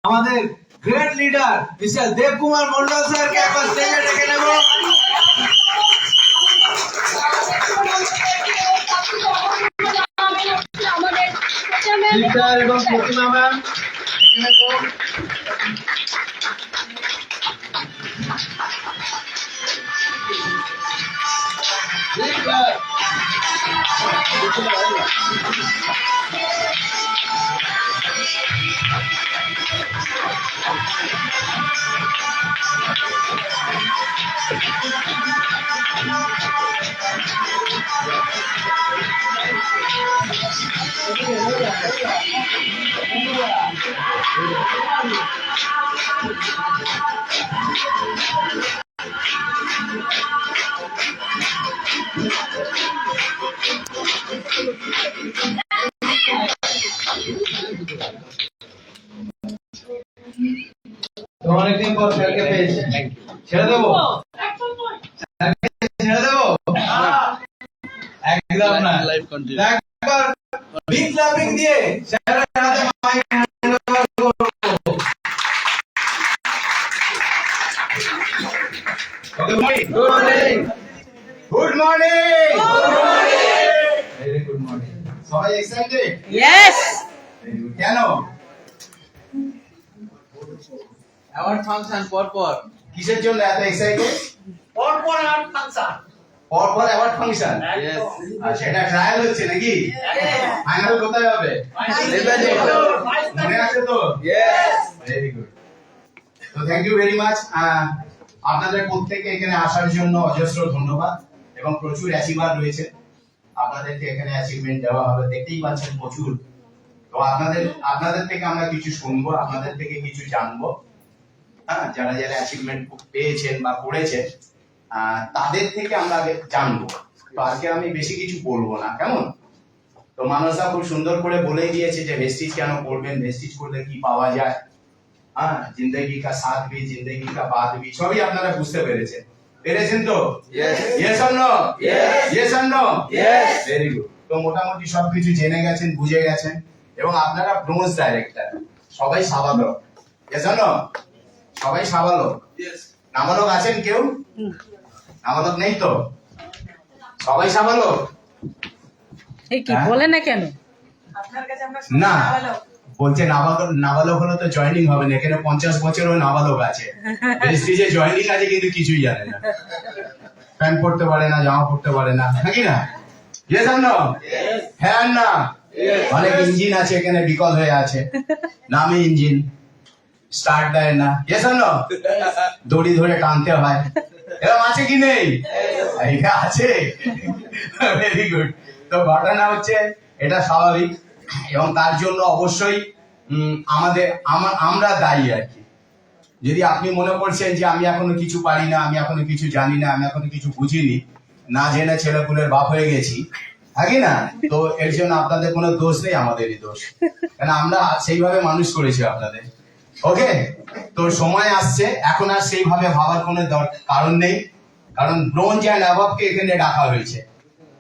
আমাদের great leader mister দেব কুমার মন্ডল স্যারকে একবার স্টেজে ডেকে নেব। লিডার এবং প্রতিমা ম্যাম অনেকদিন পর স্যারকে পেয়েছি। ছেড়ে দেবো ছেড়ে দেবো একদম না। একবার বিগ ক্লাপিং দিয়ে স্যারের হাতে মাইক হ্যান্ড ওভার করব। Good morning good morning very good morning. সবাই এক্সাইটেড? Yes. কেন? অ্যাওয়ার্ড ফাংশন পরপর কিসের জন্য এত এক্সাইটেড? পরপর অ্যাওয়ার্ড ফাংশন। পরপর অ্যাওয়ার্ড ফাংশন। আচ্ছা, এটা ট্রায়াল হচ্ছে নাকি? ফাইনাল কোথায় হবে? মনে আছে তো? Very good. তো থ্যাংক ইউ ভেরি মাচ। আপনাদের প্রত্যেককে এখানে আসার জন্য অজস্র ধন্যবাদ এবং প্রচুর অ্যাচিভার রয়েছে। আপনাদেরকে এখানে অ্যাচিভমেন্ট দেওয়া হবে, দেখতেই পাচ্ছেন প্রচুর। তো আপনাদের থেকে আমরা কিছু শুনবো, আপনাদের থেকে কিছু জানবো। হ্যাঁ, যারা যারা অ্যাচিভমেন্ট পেয়েছেন বা করেছেন তাদের থেকে আমরা আগে জানবো। তো আজকে আমি বেশি কিছু বলবো না, কেমন? তো মানসা খুব সুন্দর করে বলে দিয়েছে যে ভেস্টিজ কেন করবেন, ভেস্টিজ করলে কি পাওয়া যায়। হ্যাঁ, জিন্দগি কা সাথ ভি জিন্দগি কা বাদ ভি সবই আপনারা বুঝতে পেরেছেন তো? Yes or no? Yes or no? Very good. তো মোটামুটি সবকিছু জেনে গেছেন, বুঝে গেছেন এবং আপনারা ব্রোঞ্জ ডাইরেক্টর, সবাই সাবালক। Yes or no? সবাই সাবালক। নাবালক আছেন কেউ? নাবালক নেই তো? সবাই সাবালক? কি বলে না কেন? না, বলছে নাবালক হলে তো জয়েনিং হবে না। এখানে 50 বছরও নাবালক আছে, প্রেস্টিজে জয়েনিং আছে কিন্তু কিছুই জানে না, প্যান্ট পরতে পারে না, জামা পরতে পারে না, নাকি না? Yes or no? হ্যাঁ না? অনেক ইঞ্জিন আছে এখানে, বিকল হয়ে আছে, নামে ইঞ্জিন, স্টার্ট দেয় না। Yes or no? দড়ি ধরে টানতে হয়। এরকম আছে কি নেই? এটা আছে। Very good. তো ঘটনা হচ্ছে এটা স্বাভাবিক এবং তার জন্য অবশ্যই আমরা দায়ী আর কি। যদি আপনি মনে করছেন যে আমি এখনো কিছু পারি না, আমি এখনো কিছু জানি না, আমি এখনো কিছু বুঝিনি, না জেনে ছেলেপুলের বাপ হয়ে গেছি, থাকি না, তো এর জন্য আপনাদের কোনো দোষ নেই, আমাদেরই দোষ, কেন আমরা সেইভাবে মানুষ করেছি আপনাদের। ওকে, তো সময় আসছে, এখন আর সেইভাবে ভাবার কোনো কারণ নেই, কারণ ব্রোঞ্জ অ্যান্ড অ্যাবভকে এখানে ডাকা হয়েছে।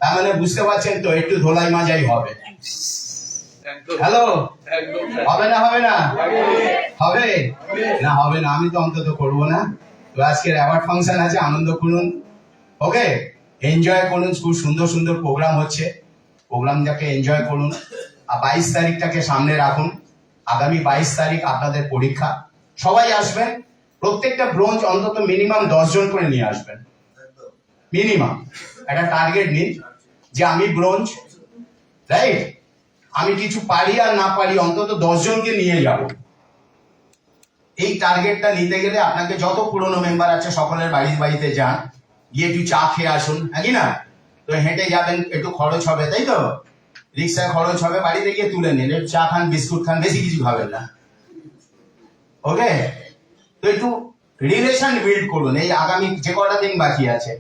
তার মানে বুঝতে পারছেন তো, একটু ধোলাই মাজাই হবে। হ্যালো, হবে না? হবে না? হবে না? হবে না, আমি তো অন্তত করবো না। তো আজকের অ্যাওয়ার্ড ফাংশন আছে, আনন্দ করুন। ওকে, এনজয় করুন, খুব সুন্দর সুন্দর প্রোগ্রাম হচ্ছে, প্রোগ্রামটাকে এনজয় করুন। আর 22 তারিখটাকে সামনে রাখুন। আগামী 22 তারিখ আপনাদের পরীক্ষা, সবাই আসবেন। প্রত্যেকটা ব্রোঞ্জ অন্তত মিনিমাম 10 জন করে নিয়ে আসবেন, মিনিমাম একটা টার্গেট নিন যে আমি ব্রোঞ্জ, রাইট, আমি কিছু পারি আর না পারি অন্তত 10 জনকে নিয়ে যাব। এই টার্গেটটা নিতে গেলে আপনাকে যত পুরনো মেম্বার আছে সকলের বাড়িতে যান, গিয়ে একটু চা খেয়ে আসুন, নাকি না? তো হেঁটে যাবেন, একটু খরচ হবে, তাই তো? রিক্সায় খরচ হবে, বাড়িতে গিয়ে তুলে নিন, একটু চা খান, বিস্কুট খান, বেশি কিছু খাবেন না। ওকে, তো একটু রিলেশন বিল্ড করুন। এই আগামী যে কটা দিন বাকি আছে,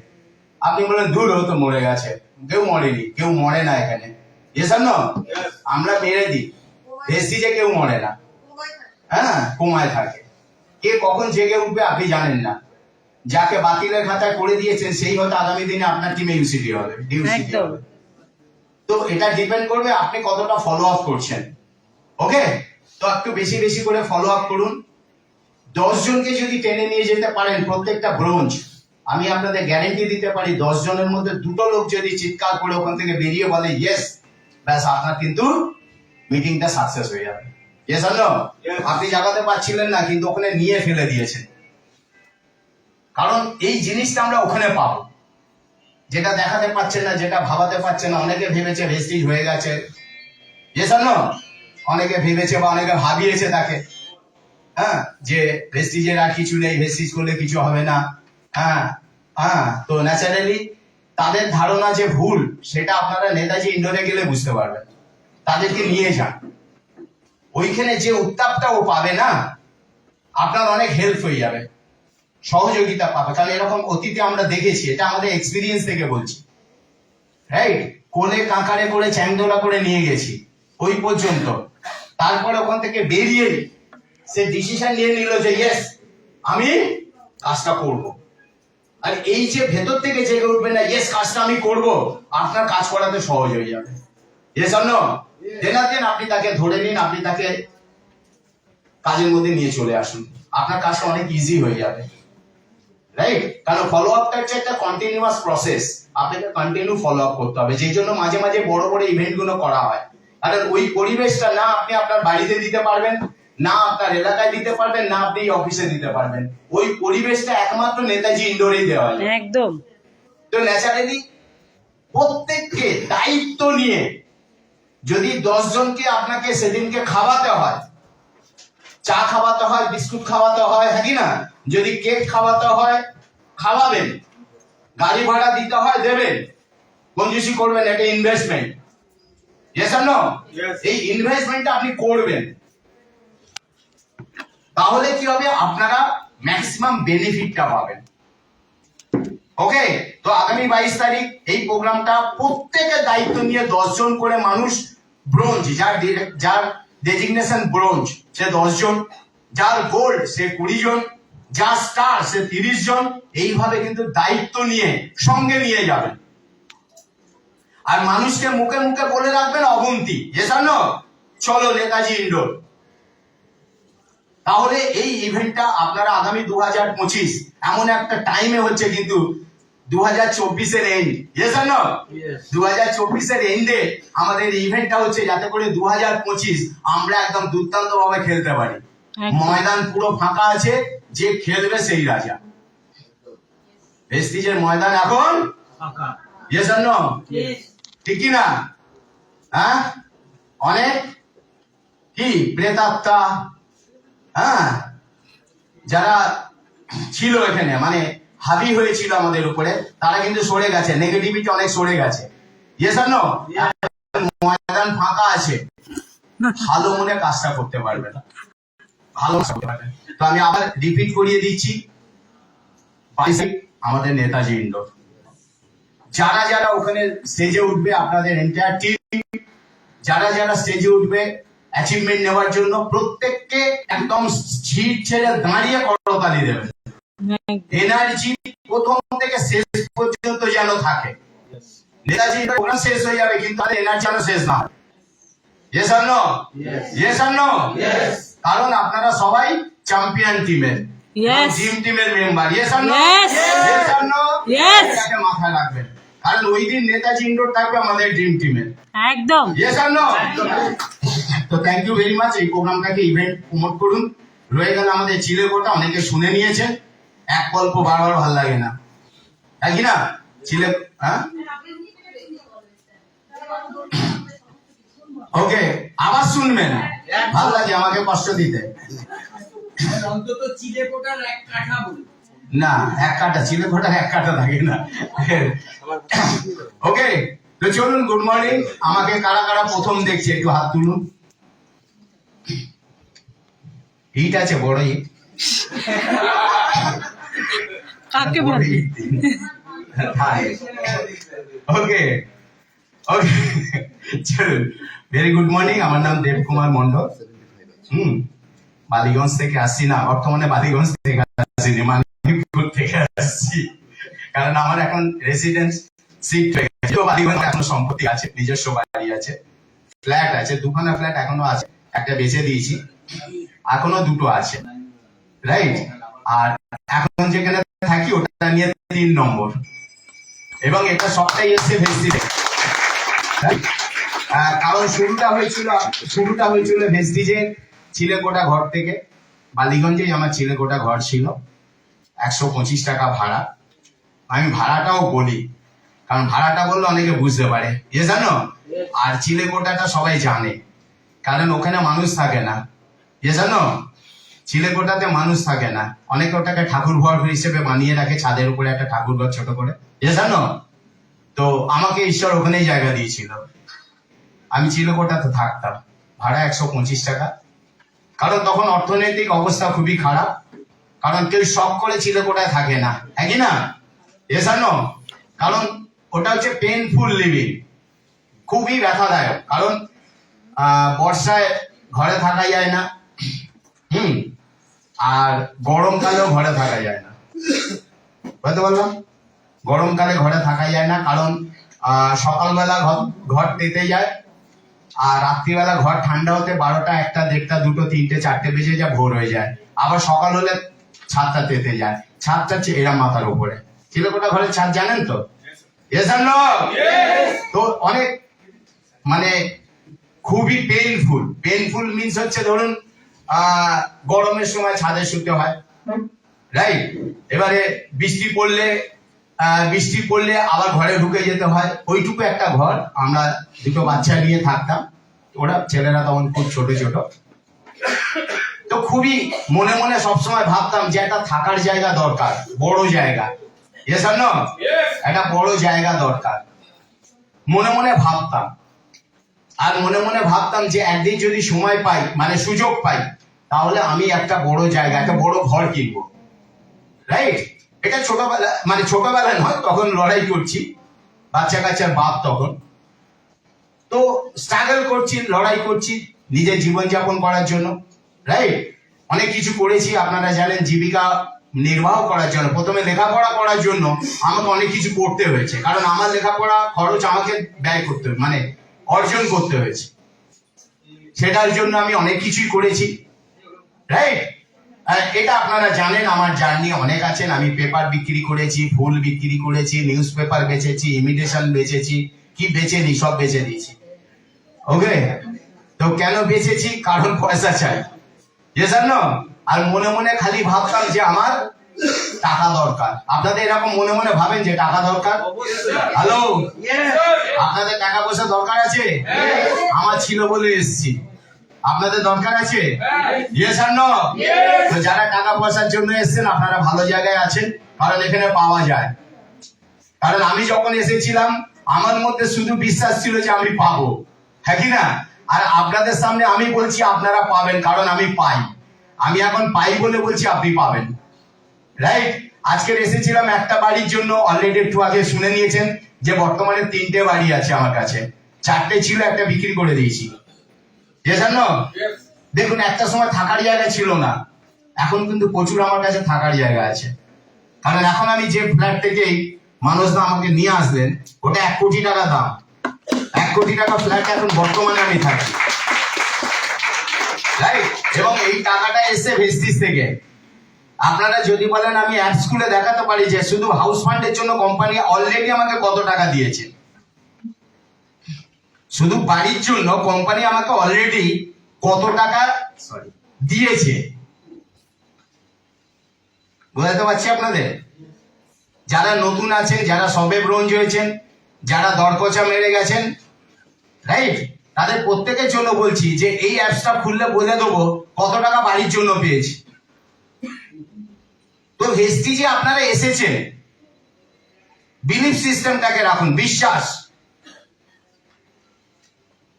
আপনি বলেন দূর হতো মরে গেছে, কেউ মরেনি, কেউ মরে না এখানে। আমরা মেরে দিই, ভেস্টিজে কেউ মরে না, হ্যাঁ, কোমায় থাকে। কে কখন জেগে উঠবে আপনি জানেন না। যাকে বাতিলের খাতায় করে দিয়েছেন সেই হয়তো আগামী দিনে আপনার টিমে ইউসিডি হবে, ডিউসিডি হবে। তো এটা ডিপেন্ড করবে আপনি কতটা ফলো আপ করছেন। ওকে, তো একটু বেশি বেশি করে ফলো আপ করুন। 10 জনকে যদি টেনে নিয়ে যেতে পারেন প্রত্যেকটা ব্রোঞ্জ, আমি আপনাদের গ্যারেন্টি দিতে পারি 10 জনের মধ্যে 2টো লোক যদি চিৎকার করে ওখান থেকে বেরিয়ে বলে ইয়েস, ব্যাস আপনার কিন্তু মিটিংটা সাকসেস হয়ে যাবে। ইয়েস আর নো? আপনি জাগাতে পারছিলেন না, কিন্তু ওখানে নিয়ে ফেলে দিয়েছেন। কারণ এই জিনিসটা আমরা ওখানে পাবো, যেটা দেখাতে পারছেন না, যেটা ভাবাতে পারছেন না। অনেকে ভেবেছে ভেস্টিজ হয়ে গেছে, ইয়েস আর নো? অনেকে ভেবেছে বা অনেকে ভাবিয়েছে তাকে, হ্যাঁ, যে ভেস্টিজের আর কিছু নেই, ভেস্টিজ করলে কিছু হবে না। হ্যাঁ হ্যাঁ, তো ন্যাচারালি তাদের ধারণা যে ভুল, সেটা আপনারা নেতাজি ইন্ডোরে গেলে বুঝতে পারবেন। তাদেরকে নিয়ে যান, ওইখানে যে উত্তাপটা ও পাবে না, আপনার অনেক হেল্প হয়ে যাবে, সহযোগিতা পাবে। কারণ এরকম অতীতে আমরা দেখেছি, এটা আমাদের এক্সপিরিয়েন্স থেকে বলছি, রাইট? কোলে কাঁকারে করে চ্যাংদোলা করে নিয়ে গেছি ওই পর্যন্ত। তারপরে ওখান থেকে বেরিয়ে সে ডিসিশন নিয়ে নিল যে ইয়েস, আমি কাজটা করব। আর এই যে ভেতর থেকে জেগে উঠবে না, ইয়েস কাজটা আমি করব, আপনার কাজ করাতে সহজ হয়ে যাবে। ইয়েস আর নো? দেন আপনি তাকে ধরে নিন, আপনি তাকে কাজের মধ্যে নিয়ে চলে আসুন, আপনার কাজটা অনেক ইজি হয়ে যাবে, রাইট? কারণ ফলো আপটা হচ্ছে একটা কন্টিনিউয়াস প্রসেস, আপনাকে কন্টিনিউ ফলো আপ করতে হবে। যেই জন্য মাঝে মাঝে বড় বড় ইভেন্ট গুলো করা হয়। কারণ ওই পরিবেশটা না আপনি আপনার বাড়িতে দিতে পারবেন, না আপনার এলাকায় দিতে পারবেন, না আপনি অফিসে দিতে পারবেন। ওই পরিবেশটা একমাত্র নেতাজি ইন্ডোরেই দেওয়া হয়। একদম। তো ন্যাচারালি প্রত্যেককে দায়িত্ব নিয়ে, যদি 10 জনকে আপনাকে সেদিনকে খাওয়াতে হয়, চা খাওয়াতে হয়, বিস্কুট খাওয়াতে হয়, হ্যাঁ কি না? যদি কেক খাওয়াতে হয় খাওয়াবেন, গাড়ি ভাড়া দিতে হয় দেবেন, কঞ্জুসি করবেন, এটা ইনভেস্টমেন্ট। ইয়েস আর নো? এই ইনভেস্টমেন্টটা আপনি করবেন, তাহলে কি হবে, আপনারা ম্যাক্সিমাম বেনিফিটটা পাবেন। ওকে, তো আগামী 22 তারিখ এই প্রোগ্রামটা প্রত্যেকের দায়িত্ব নিয়ে 10 জন করে মানুষ, ব্রোঞ্জ যার ডেজিগনেশন ব্রোঞ্জ সে 10 জন, যার গোল্ড সে 20 জন, যার স্টার সে 30 জন, এইভাবে কিন্তু দায়িত্ব নিয়ে সঙ্গে নিয়ে যাবেন। আর মানুষকে মুখে মুখে বলে রাখবেন অগুন্তি, এসানো চলো নেতাজি ইন্ডোর। তাহলে এই ইভেন্টটা আপনারা আগামী 2025 এমন একটা টাইমে হচ্ছে, কিন্তু 2024-এর এন্ড, ইয়েস আর নো? 2024-এর এন্ডে আমাদের ইভেন্টটা হচ্ছে, যাতে করে 2025 আমরা একদম দুর্দান্ত ভাবে খেলতে পারি। ময়দান পুরো ফাঁকা আছে, যে খেলবে সেই রাজা। ভেস্টিজের ময়দান এখন ফাঁকা, ইয়েস আর নো? ঠিক কি না? হ্যাঁ, অনেক কি প্রেতাত্মা, হ্যাঁ, যারা ছিল এখানে, মানে হাবি হয়েছিল আমাদের উপরে, তারা কিন্তু সরে গেছে, নেগেটিভিটি অনেক সরে গেছে। ইয়েস আর নো? ময়দান ফাঁকা আছে, ভালো মনে কাজটা করতে পারবেন, ভালো করতে পারবেন। তো আমি আবার রিপিট করিয়ে দিচ্ছি, 22 আমাদের নেতাজি ইন্ডোর। যারা যারা ওখানে স্টেজে উঠবে, আপনাদের এন্টায়ার টিম, যারা যারা স্টেজে উঠবে অ্যাচিভমেন্ট নেওয়ার জন্য, প্রত্যেককে একদম সিট ছেড়ে দাঁড়িয়ে করতালি দেবেন। এনার্জি প্রথম থেকে শেষ পর্যন্ত যেন থাকে। নেতাজি প্রোগ্রাম শেষ হয়ে যাবে, কিন্তু তাদের এনার্জি যেন শেষ না হয়। ইয়েস আর নো? ইয়েস আর নো? কারণ আপনারা সবাই চ্যাম্পিয়ন টিমের, ড্রিম টিমের মেম্বার। ইয়েস আর নো? ইয়েস আর নো? এটাকে মাথায় রাখবেন, কারণ ওই দিন নেতাজি ইন্ডোর থাকবে আমাদের ড্রিম টিমের। একদম। ইয়েস আর নো? তো থ্যাংক ইউ ভেরি মাচ। এই প্রোগ্রামটাকে ইভেন্ট প্রমোট করুন। রয়ে গেল আমাদের চিলেকোঠা, অনেকে শুনে নিয়েছে, এক গল্প বারবার ভাল লাগে না, তাই কি না? চিলে, হ্যাঁ, ওকে, আবার শুনবেন, ভাল লাগে আমাকে কষ্ট দিতে। অন্তত চিলেকোঠার এক কাঠা বলি না, এক কাটা চিলেকোঠার এক কাটা থাকে না। ওকে, তো চলুন, গুড মর্নিং। আমাকে কারা কারা প্রথম দেখছে একটু হাত তুলুন। ইট আছে, বড় ইট, কাকে বলে? ওকে ওকে, চলুন। ভেরি গুড মর্নিং, আমার নাম দেব কুমার মন্ডল। বালিগঞ্জ থেকে আসছি, না বর্তমানে বালিগঞ্জ থেকে আসছি, মানিকপুর থেকে আসছি, কারণ আমার এখন রেসিডেন্স শিফট হয়ে গেছে। বালিগঞ্জ এখনো সম্পত্তি আছে, নিজস্ব বাড়ি আছে, ফ্ল্যাট আছে, 2খানা ফ্ল্যাট এখনো আছে, একটা বেচে দিয়েছি, এখনো দুটো আছে, রাইট? আর এখন যেখানে থাকি ওটা নিয়ে 3 নম্বর, এবং এটা সবটাই এসছে ভেস্টিজে। কারণ শুরুটা হয়েছিল ভেস্টিজে, চিলেকোটা ঘর থেকে। বালিগঞ্জেই আমার চিলেকোটা ঘর ছিল, 125 টাকা ভাড়া। আমি ভাড়াটাও বলি, কারণ ভাড়াটা বললে অনেকে বুঝতে পারে, জানো। আর চিলেকোটাটা সবাই জানে, কারণ ওখানে মানুষ থাকে না, জানো। চিলেকোটাতে মানুষ থাকে না, অনেকে ওটাকে ঠাকুর ঘর হিসেবে বানিয়ে রাখে, ছাদের উপরে একটা ঠাকুর ঘর ছোট করে, জানো। তো আমাকে ঈশ্বর ওখানেই জায়গা দিয়েছিল, আমি চিলেকোটাতে থাকতাম, ভাড়া 125 টাকা। কারণ তখন অর্থনৈতিক অবস্থা খুবই খারাপ, কারণ কেউ শখ করে চিলেকোটায় থাকে না, একই না, জানো। কারণ ওটা হচ্ছে পেইনফুল লিভিং, খুবই ব্যথাদায়ক। কারণ বর্ষায় ঘরে থাকা যায় না, আর গরমকালেও ঘরে থাকা যায় না, বুঝতে পারলাম। গরমকালে ঘরে থাকা যায় না, কারণ সকালবেলা ঘর তেতে যায়, আর রাত্রিবেলা ঘর ঠান্ডা হতে 12টা, 1টা, 1:30, 2টো, 3টে, 4টে বেজে যায়, ভোর হয়ে যায়। আবার সকাল হলে ছাদটা তেতে যায়, ছাদটা এরা মাথার উপরে। চিলেকোটা ঘরের ছাদ জানেন তো, তো অনেক মানে খুবই পেইনফুল মিনস হচ্ছে ধরুন গরমের সময় ছাদে শুতে হয়, রাইট? এবারে বৃষ্টি পড়লে আবার ঘরে ঢুকে যেতে হয়। ওইটুকু একটা ঘর, আমরা 2টো বাচ্চা নিয়ে থাকতাম, ওরা ছেলেরা তখন খুব ছোট ছোট। তো খুবই মনে মনে সবসময় ভাবতাম যে একটা থাকার জায়গা দরকার, বড় জায়গা, একটা বড় জায়গা দরকার, মনে মনে ভাবতাম। আর মনে মনে ভাবতাম যে একদিন যদি সময় পাই, মানে সুযোগ পাই, তাহলে আমি একটা বড় জায়গা, একটা বড় ঘর কিনবো, রাইট? এটা ছোটবেলায় নয়, তখন লড়াই করছি, বাচ্চা কাচ্চার বাপ তখন। তো স্ট্রাগল করছি, লড়াই করছি নিজের জীবনযাপন করার জন্য, রাইট? অনেক কিছু করেছি, আপনারা জানেন, জীবিকা নির্বাহ করার জন্য। প্রথমে লেখাপড়া করার জন্য আমাকে অনেক কিছু করতে হয়েছে, কারণ আমার লেখাপড়া খরচ আমাকে ব্যয় করতে, মানে অর্জন করতে হয়েছে। সেটার জন্য আমি অনেক কিছুই করেছি, রাইট? এটা আপনারা জানেন, আমার জার্নি অনেক আছেন। আমি পেপার বিক্রি করেছি, ফুল বিক্রি করেছি, নিউজ পেপার বেচেছি, ইমিটেশন বেচেছি, কি বেচেনি সব বেচে দিয়েছি, ওকে। তো কেন বেচেছি? কারণ পয়সা চাই, জানো। আর মনে মনে খালি ভাবতাম যে আমার টাকা দরকার। আপনাদের এরকম মনে মনে ভাবেন যে টাকা দরকার? হ্যালো, আপনাদের টাকা পয়সা দরকার আছে? আমার ছিল বলে এসেছি। আপনাদের দরকার আছে? তো যারা টাকা পয়সার জন্য এসেছেন, আপনারা ভালো জায়গায় আছেন, কারণ এখানে পাওয়া যায়। কারণ আমি যখন এসেছিলাম, আমার মধ্যে শুধু বিশ্বাস ছিল যে আমি পাবো, হ্যাঁ কি না? আর আপনাদের সামনে আমি বলছি আপনারা পাবেন, কারণ আমি পাই। আমি এখন পাই বলে বলছি আপনি পাবেন, রাইট? আজকের এসেছিলাম একটা বাড়ির জন্য, অলরেডি একটু আগে শুনে নিয়েছেন যে বর্তমানে 3টে বাড়ি আছে আমার কাছে, 4টে ছিল, একটা বিক্রি করে দিয়েছি, জানো। দেখুন, একটা সময় থাকার জায়গা ছিল না, এখন কিন্তু প্রচুর আমার কাছে থাকার জায়গা আছে। কারণ এখন আমি যে ফ্ল্যাট থেকে মানুষরা আমাকে নিয়ে আসলেন, ওটা 1 কোটি টাকা দাম। 1 কোটি টাকা ফ্ল্যাট এখন বর্তমানে আমি থাকি, রাইট? এবং এই টাকাটা এসে ভেস্টিজ থেকে। আপনারা যদি বলেন, আমি অ্যাড স্কুলে দেখাতে পারি যে শুধু হাউস ফান্ডের জন্য কোম্পানি অলরেডি আমাকে কত টাকা দিয়েছে। শুধু বাড়ির জন্য কোম্পানি আমাকে অলরেডি কত টাকা দিয়েছে, বোঝাতে পারছি আপনাদের? যারা নতুন আছেন, যারা সবে ব্রোঞ্জ হয়েছেন, যারা দরকচা মেরে গেছেন, রাইট? তাদের প্রত্যেকের জন্য বলছি যে এই অ্যাপসটা খুললে বলে দেবো কত টাকা বাড়ির জন্য পেয়েছি। তো ভেস্টিজে আপনারা এসেছেন, বিলিফ সিস্টেমটাকে রাখুন, বিশ্বাস,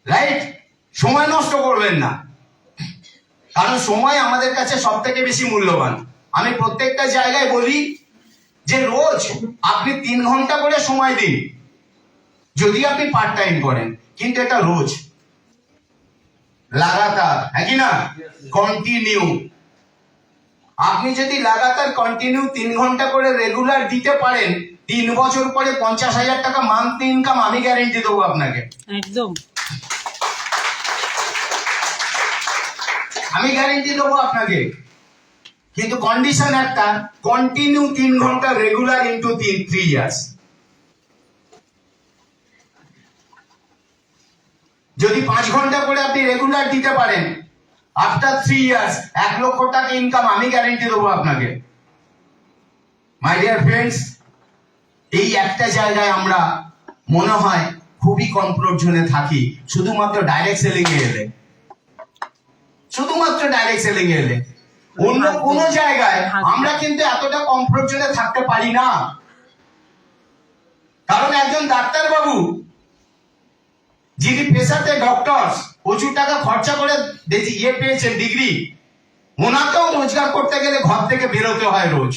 রাইট? সময় নষ্ট করবেন না, কারণ সময় আমাদের কাছে সব থেকে বেশি মূল্যবান। আমি প্রত্যেকটা জায়গায় বলি যে রোজ আপনি 3 ঘন্টা করে সময় দিন, যদি আপনি পার্ট টাইম করেন, কিন্তু এটা রোজ, লাগাতার, হ্যাঁ কি না, কন্টিনিউ। আপনি যদি লাগাতার কন্টিনিউ 3 ঘন্টা করে রেগুলার দিতে পারেন, 3 বছর পরে 50,000 টাকা মান্থলি ইনকাম আমি গ্যারেন্টি দেবো আপনাকে, একদম। আমি গ্যারেন্টি দেবো আপনাকে, কিন্তু কন্ডিশন একটা, কন্টিনিউ 3 ঘন্টা রেগুলার ইন্টু 3 ইয়ার্স। যদি 5 ঘন্টা করে আপনি রেগুলার দিতে পারেন, আফটার 3 ইয়ার্স 1 লক্ষ টাকা ইনকাম আমি গ্যারেন্টি দেবো আপনাকে। মাই ডিয়ার ফ্রেন্ডস, এই একটা জায়গায় আমরা মনে হয় খুবই কমফোর্ট জোনে থাকি, শুধুমাত্র ডাইরেক্ট সেলিং এ এলে, শুধুমাত্র ডাইরেক্ট সেলিং এ এলে। অন্য কোন জায়গায় আমরা কিন্তু এতটা কমফোর্ট জোনে থাকতে পারি না। কারণ একজন ডাক্তার বাবু যিনি পেশাতে ডক্টর, প্রচুর টাকা খরচা করে পেয়েছেন ডিগ্রি, ওনাকেও রোজগার করতে গেলে ঘর থেকে বেরোতে হয় রোজ।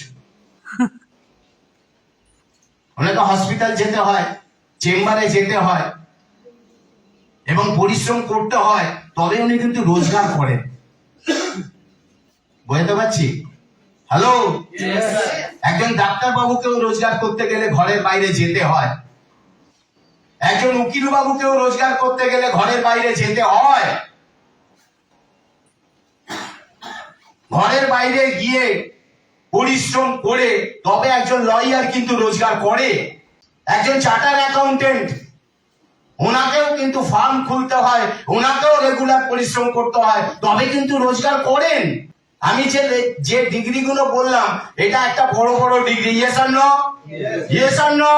ওনাকে হসপিটাল যেতে হয়, চেম্বারে যেতে হয় এবং পরিশ্রম করতে হয়, তবে উনি কিন্তু রোজগার করেন। বুঝতে পারছি? হ্যালো, একজন ডাক্তার বাবুকেও রোজগার করতে গেলে ঘরের বাইরে যেতে হয়, একজন উকিল বাবুকেও রোজগার করতে গেলে ঘরের বাইরে যেতে হয়। ঘরের বাইরে গিয়ে পরিশ্রম করে তবে একজন লয়ার কিন্তু রোজগার করে। একজন চার্টার অ্যাকাউন্টেন্ট, ওনাকেও কিন্তু ফার্ম খুলতে হয়, ওনাকেও রেগুলার পরিশ্রম করতে হয়, তবে কিন্তু রোজগার করেন। আমি যে ডিগ্রি গুলো বললাম, এটা একটা বড় বড় ডিগ্রি। ইয়েস আর নো? ইয়েস আর নো?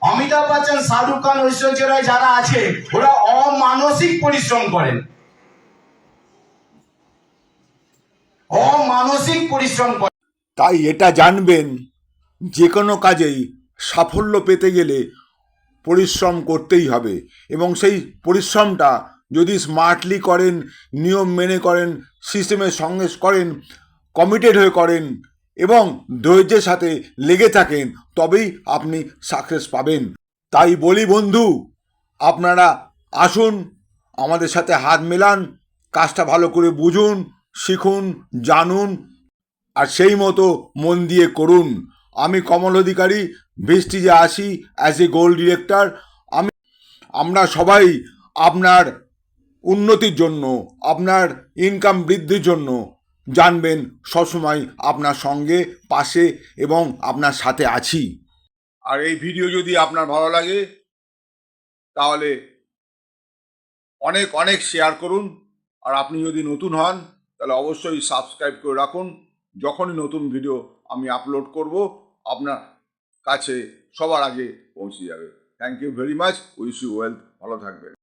অমিতাভ বচ্চন, শাহরুখ খান, ঐশ্বর্য রায় যারা আছে, ওরা অমানসিক পরিশ্রম করেন, অমানসিক পরিশ্রম করেন। তাই এটা জানবেন, যে কোনো কাজেই সাফল্য পেতে গেলে পরিশ্রম করতেই হবে, এবং সেই পরিশ্রমটা যদি স্মার্টলি করেন, নিয়ম মেনে করেন, সিস্টেমের সঙ্গে করেন, কমিটেড হয়ে করেন এবং ধৈর্যের সাথে লেগে থাকেন, তবেই আপনি সাকসেস পাবেন। তাই বলি বন্ধু, আপনারা আসুন, আমাদের সাথে হাত মেলান, কাজটা ভালো করে বুঝুন, শিখুন, জানুন আর সেই মতো মন দিয়ে করুন। আমি কমল অধিকারী, ভিস্টিজে আসি অ্যাজ এ গোল ডিরেক্টর। আমরা সবাই আপনার উন্নতির জন্য, আপনার ইনকাম বৃদ্ধির জন্য, জানবেন, সবসময় আপনার সঙ্গে, পাশে এবং আপনার সাথে আছি। আর এই ভিডিও যদি আপনার ভালো লাগে তাহলে অনেক অনেক শেয়ার করুন। আর আপনি যদি নতুন হন তাহলে অবশ্যই সাবস্ক্রাইব করে রাখুন। যখনই নতুন ভিডিও আমি আপলোড করব, আপনার কাছে সবার আগে পৌঁছে যাবে। Thank you very much. Wish you wealth. ভালো থাকবেন।